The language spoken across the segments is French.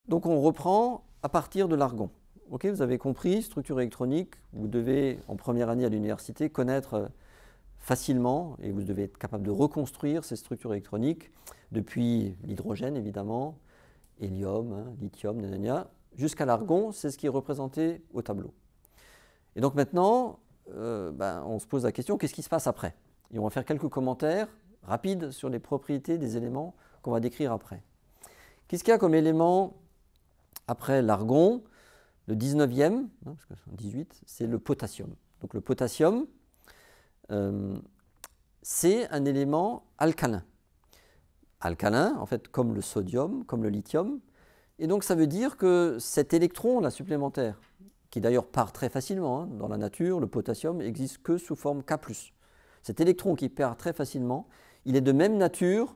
Donc on reprend à partir de l'argon. Ok, vous avez compris, structure électronique, vous devez en première année à l'université connaître facilement et vous devez être capable de reconstruire ces structures électroniques depuis l'hydrogène évidemment, hélium, hein, lithium, nanana, jusqu'à l'argon, c'est ce qui est représenté au tableau. Et donc maintenant, on se pose la question, qu'est-ce qui se passe après? Et on va faire quelques commentaires rapides sur les propriétés des éléments qu'on va décrire après. Qu'est-ce qu'il y a comme élément après l'argon? Le 19e, parce que 18, c'est le potassium. Donc le potassium, c'est un élément alcalin. Alcalin, en fait, comme le sodium, comme le lithium. Et donc ça veut dire que cet électron là, supplémentaire, qui d'ailleurs part très facilement, hein, dans la nature, le potassium n'existe que sous forme K+. Cet électron qui part très facilement, il est de même nature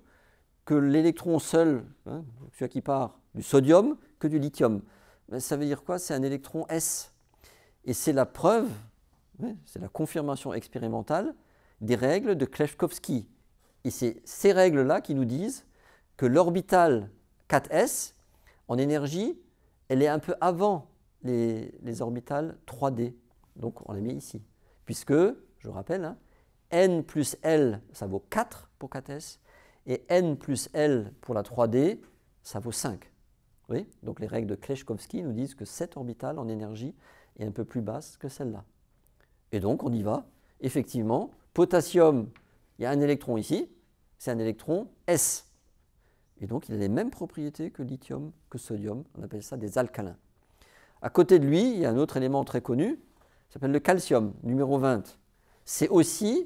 que l'électron seul, hein, celui qui part du sodium, que du lithium. Mais ça veut dire quoi? C'est un électron S. Et c'est la preuve, c'est la confirmation expérimentale des règles de Kleshkovsky. Et c'est ces règles-là qui nous disent que l'orbitale 4S, en énergie, elle est un peu avant les orbitales 3D. Donc on les met ici. Puisque, je vous rappelle, hein, N plus L, ça vaut 4 pour 4S, et N plus L pour la 3D, ça vaut 5. Oui, donc les règles de Kleshkovsky nous disent que cette orbitale en énergie est un peu plus basse que celle-là. Et donc on y va. Effectivement, potassium, il y a un électron ici, c'est un électron S. Et donc il a les mêmes propriétés que lithium, que sodium, on appelle ça des alcalins. À côté de lui, il y a un autre élément très connu, qui s'appelle le calcium, numéro 20. C'est aussi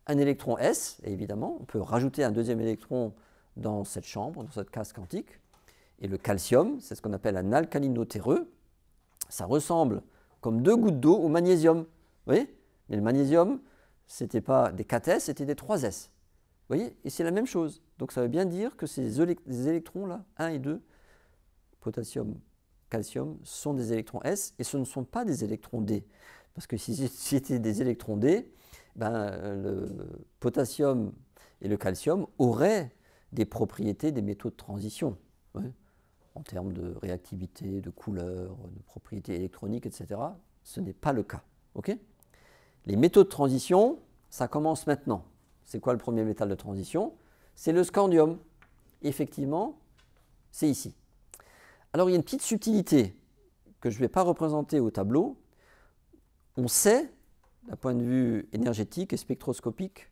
un électron S, et évidemment, on peut rajouter un deuxième électron dans cette chambre, dans cette case quantique. Et le calcium, c'est ce qu'on appelle un alcalino-terreux. Ça ressemble comme deux gouttes d'eau au magnésium. Vous voyez? Mais le magnésium, ce n'était pas des 4S, c'était des 3S. Vous voyez? Et c'est la même chose. Donc ça veut bien dire que ces électrons-là, 1 et 2, potassium, calcium, sont des électrons S et ce ne sont pas des électrons D. Parce que si c'était des électrons D, le potassium et le calcium auraient des propriétés des métaux de transition. Ouais, en termes de réactivité, de couleur, de propriétés électroniques, etc. Ce n'est pas le cas. Okay? Les métaux de transition, ça commence maintenant. C'est quoi le premier métal de transition? C'est le scandium. Effectivement, c'est ici. Alors il y a une petite subtilité que je ne vais pas représenter au tableau. On sait, d'un point de vue énergétique et spectroscopique,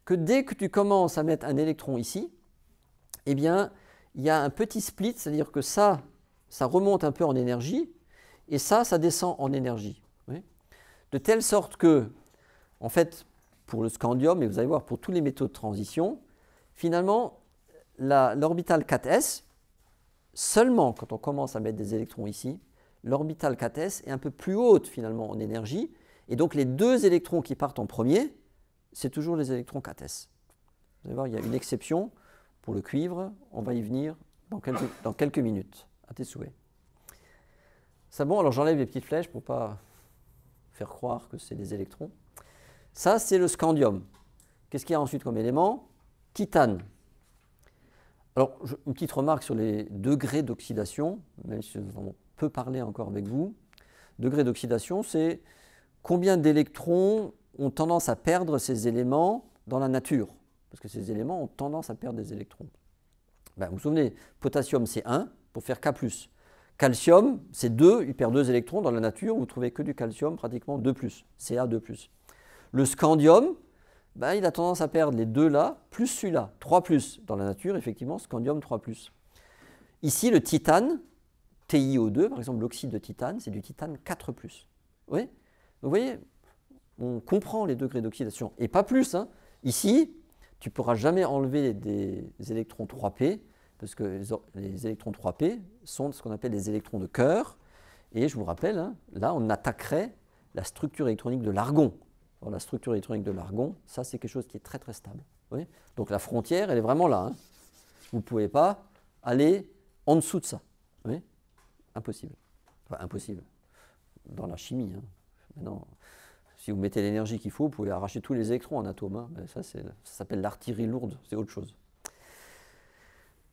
que dès que tu commences à mettre un électron ici, eh bien, il y a un petit split, c'est-à-dire que ça remonte un peu en énergie, et ça descend en énergie. Oui. De telle sorte que, en fait, pour le scandium, et vous allez voir, pour tous les métaux de transition, finalement, l'orbitale 4S, seulement quand on commence à mettre des électrons ici, l'orbitale 4S est un peu plus haute finalement en énergie, et donc les deux électrons qui partent en premier, c'est toujours les électrons 4S. Vous allez voir, il y a une exception. Pour le cuivre, on va y venir dans quelques minutes, à tes souhaits. C'est bon, alors j'enlève les petites flèches pour ne pas faire croire que c'est des électrons. Ça, c'est le scandium. Qu'est-ce qu'il y a ensuite comme élément? Titane. Alors, une petite remarque sur les degrés d'oxydation, même si on peut parler encore avec vous. Degré d'oxydation, c'est combien d'électrons ont tendance à perdre ces éléments dans la nature. Parce que ces éléments ont tendance à perdre des électrons. Vous vous souvenez, potassium c'est 1 pour faire K+. Calcium c'est 2, il perd 2 électrons dans la nature, vous ne trouvez que du calcium pratiquement 2+, Ca2+. Le scandium, il a tendance à perdre les deux là, plus celui-là, 3+. Dans la nature, effectivement, scandium 3+. Ici, le titane, TiO2, par exemple, l'oxyde de titane, c'est du titane 4+. Oui. Donc, vous voyez, on comprend les degrés d'oxydation, et pas plus. Hein. Ici, tu ne pourras jamais enlever des électrons 3p, parce que les électrons 3p sont ce qu'on appelle des électrons de cœur. Et je vous rappelle, hein, là, on attaquerait la structure électronique de l'argon. La structure électronique de l'argon, ça, c'est quelque chose qui est très, très stable. Oui. Donc la frontière, elle est vraiment là. Hein. Vous ne pouvez pas aller en dessous de ça. Oui. Impossible. Enfin, impossible. Dans la chimie. Hein. Maintenant, si vous mettez l'énergie qu'il faut, vous pouvez arracher tous les électrons en atome. Hein. Ça s'appelle l'artillerie lourde, c'est autre chose.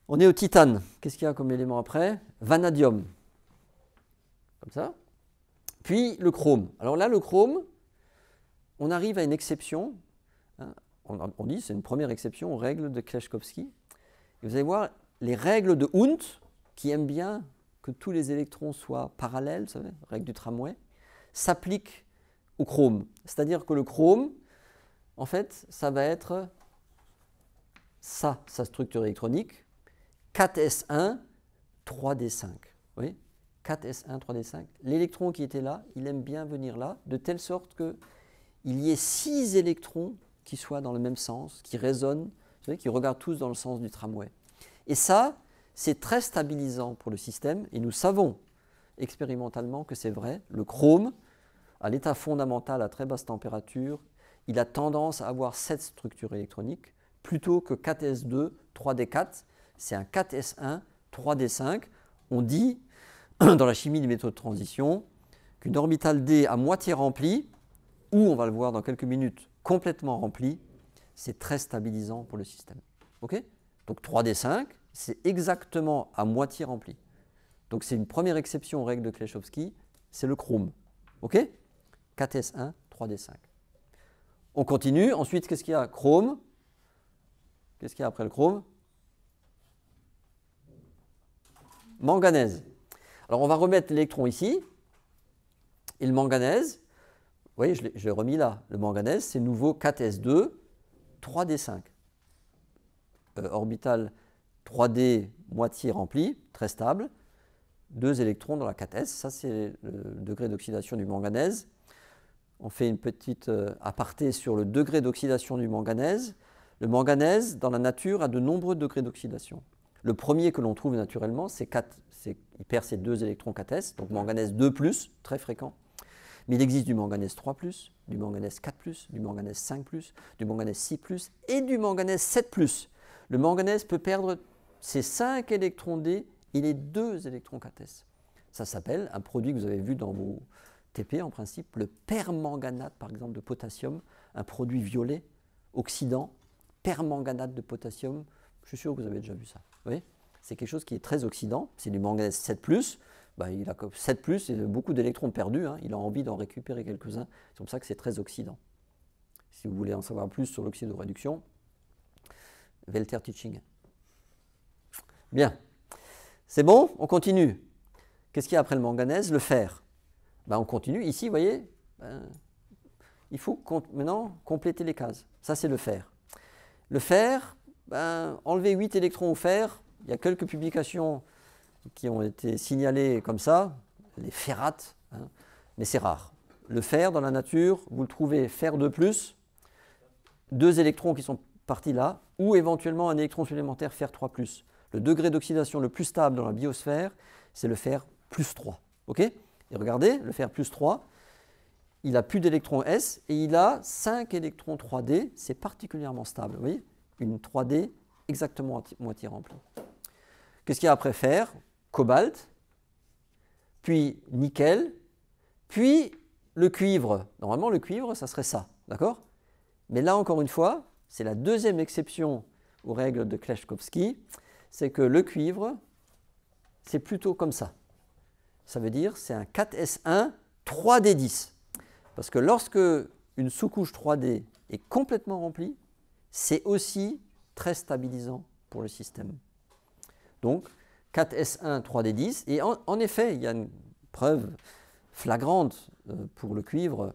On est au titane. Qu'est-ce qu'il y a comme élément après? Vanadium. Comme ça. Puis le chrome. Alors là, le chrome, on arrive à une exception. Hein, on dit c'est une première exception aux règles de Kleshkovsky. Et vous allez voir, les règles de Hund, qui aiment bien que tous les électrons soient parallèles, vous savez, règle du tramway, s'appliquent au chrome. C'est-à-dire que le chrome, en fait, ça va être ça, sa structure électronique, 4s1, 3d5. Oui, 4s1, 3d5. L'électron qui était là, il aime bien venir là, de telle sorte qu'il y ait 6 électrons qui soient dans le même sens, qui résonnent, vous savez, qui regardent tous dans le sens du tramway. Et ça, c'est très stabilisant pour le système, et nous savons expérimentalement que c'est vrai. Le chrome, à l'état fondamental à très basse température, il a tendance à avoir cette structure électronique, plutôt que 4s2, 3d4, c'est un 4s1, 3d5. On dit, dans la chimie des métaux de transition, qu'une orbitale d à moitié remplie, ou on va le voir dans quelques minutes, complètement remplie, c'est très stabilisant pour le système. Okay, donc 3d5, c'est exactement à moitié rempli. Donc c'est une première exception aux règles de Kleshkovsky, c'est le chrome. OK, 4s1, 3d5. On continue. Ensuite, qu'est-ce qu'il y a? Chrome. Qu'est-ce qu'il y a après le chrome? Manganèse. Alors, on va remettre l'électron ici. Et le manganèse, vous voyez, je l'ai remis là. Le manganèse, c'est nouveau 4s2, 3d5. Orbital 3d moitié rempli, très stable. 2 électrons dans la 4s. Ça, c'est le degré d'oxydation du manganèse. On fait une petite aparté sur le degré d'oxydation du manganèse. Le manganèse, dans la nature, a de nombreux degrés d'oxydation. Le premier que l'on trouve naturellement, il perd ses 2 électrons 4s, donc manganèse 2+, très fréquent. Mais il existe du manganèse 3+, du manganèse 4+, du manganèse 5+, du manganèse 6+, et du manganèse 7+. Le manganèse peut perdre ses 5 électrons D et les 2 électrons 4s. Ça s'appelle un produit que vous avez vu dans vos TP en principe, le permanganate par exemple de potassium, un produit violet, oxydant, permanganate de potassium, je suis sûr que vous avez déjà vu ça. Vous voyez, c'est quelque chose qui est très oxydant, c'est du manganèse 7+, il a 7+, et beaucoup d'électrons perdus, hein, il a envie d'en récupérer quelques-uns, c'est pour ça que c'est très oxydant. Si vous voulez en savoir plus sur l'oxydoréduction, Welter Teaching. Bien, c'est bon, on continue. Qu'est-ce qu'il y a après le manganèse? Le fer. On continue. Ici, vous voyez, il faut maintenant compléter les cases. Ça, c'est le fer. Le fer, enlever 8 électrons au fer, il y a quelques publications qui ont été signalées comme ça, les ferrates, hein, mais c'est rare. Le fer, dans la nature, vous le trouvez fer 2+, 2 électrons qui sont partis là, ou éventuellement un électron supplémentaire fer 3+. Le degré d'oxydation le plus stable dans la biosphère, c'est le fer +3. OK ? Et regardez, le fer +3, il n'a plus d'électrons S et il a 5 électrons 3D, c'est particulièrement stable. Vous voyez, une 3D exactement moitié remplie. Qu'est-ce qu'il y a après fer? Cobalt, puis nickel, puis le cuivre. Normalement, le cuivre, ça serait ça, d'accord? Mais là, encore une fois, c'est la deuxième exception aux règles de Kleshkovsky, c'est que le cuivre, c'est plutôt comme ça. Ça veut dire c'est un 4s1 3d10. Parce que lorsque une sous-couche 3d est complètement remplie, c'est aussi très stabilisant pour le système. Donc 4s1 3d10. Et en effet, il y a une preuve flagrante pour le cuivre,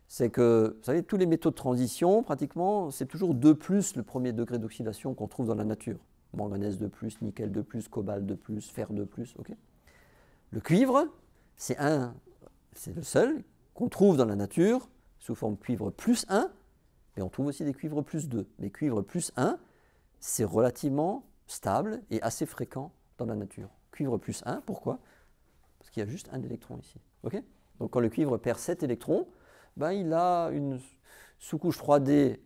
c'est que, vous savez, tous les métaux de transition, pratiquement, c'est toujours 2+, le premier degré d'oxydation qu'on trouve dans la nature. Manganèse 2+, nickel 2+, cobalt 2+, fer 2+, ok. Le cuivre, c'est le seul qu'on trouve dans la nature sous forme cuivre +1, mais on trouve aussi des cuivres +2. Mais cuivre +1, c'est relativement stable et assez fréquent dans la nature. Cuivre +1, pourquoi? Parce qu'il y a juste un électron ici. Okay, donc quand le cuivre perd 7 électrons, il a une sous-couche 3D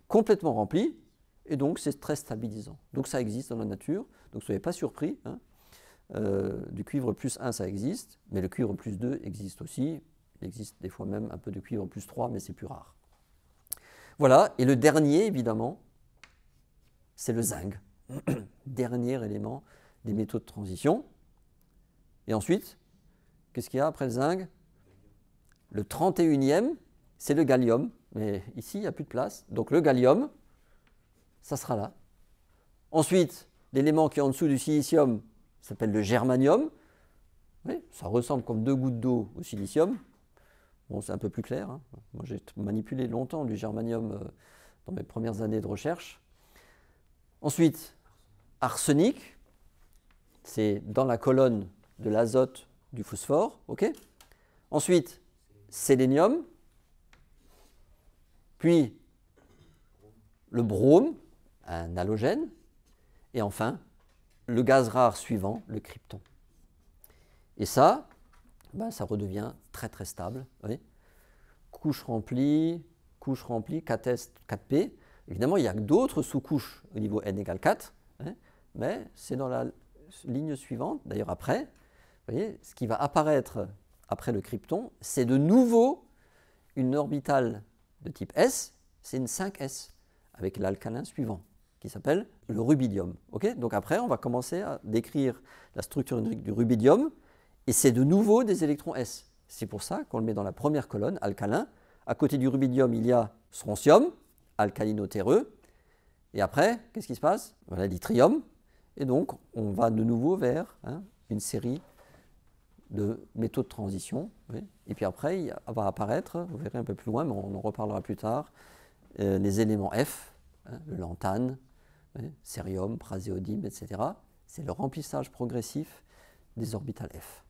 complètement remplie, et donc c'est très stabilisant. Donc ça existe dans la nature, donc ne soyez pas surpris. Hein. Du cuivre +1, ça existe, mais le cuivre +2 existe aussi. Il existe des fois même un peu de cuivre +3, mais c'est plus rare. Voilà, et le dernier, évidemment, c'est le zinc. dernier élément des métaux de transition. Et ensuite, qu'est-ce qu'il y a après le zinc? Le 31e, c'est le gallium. Mais ici, il n'y a plus de place. Donc le gallium, ça sera là. Ensuite, l'élément qui est en dessous du silicium s'appelle le germanium. Oui, ça ressemble comme 2 gouttes d'eau au silicium. Bon, c'est un peu plus clair. Hein. Moi, j'ai manipulé longtemps du germanium dans mes premières années de recherche. Ensuite, arsenic, c'est dans la colonne de l'azote du phosphore. Okay. Ensuite, sélénium, puis le brome, un halogène, et enfin, le gaz rare suivant, le krypton. Et ça, ben, ça redevient très très stable. Oui. Couche remplie, 4S, 4P. Évidemment, il y a d'autres sous-couches au niveau n égale 4, hein, mais c'est dans la ligne suivante, d'ailleurs après, vous voyez, ce qui va apparaître après le krypton, c'est de nouveau une orbitale de type S, c'est une 5S, avec l'alcalin suivant, qui s'appelle le rubidium. Okay, donc après, on va commencer à décrire la structure du rubidium, et c'est de nouveau des électrons S. C'est pour ça qu'on le met dans la première colonne, alcalin. À côté du rubidium, il y a strontium, alcalino-terreux. Et après, qu'est-ce qui se passe? Voilà l'yttrium. Et donc, on va de nouveau vers une série de métaux de transition. Oui. Et puis après, il va apparaître, vous verrez un peu plus loin, mais on en reparlera plus tard, les éléments F, le lantane, cérium, praséodyme, etc. C'est le remplissage progressif des orbitales F.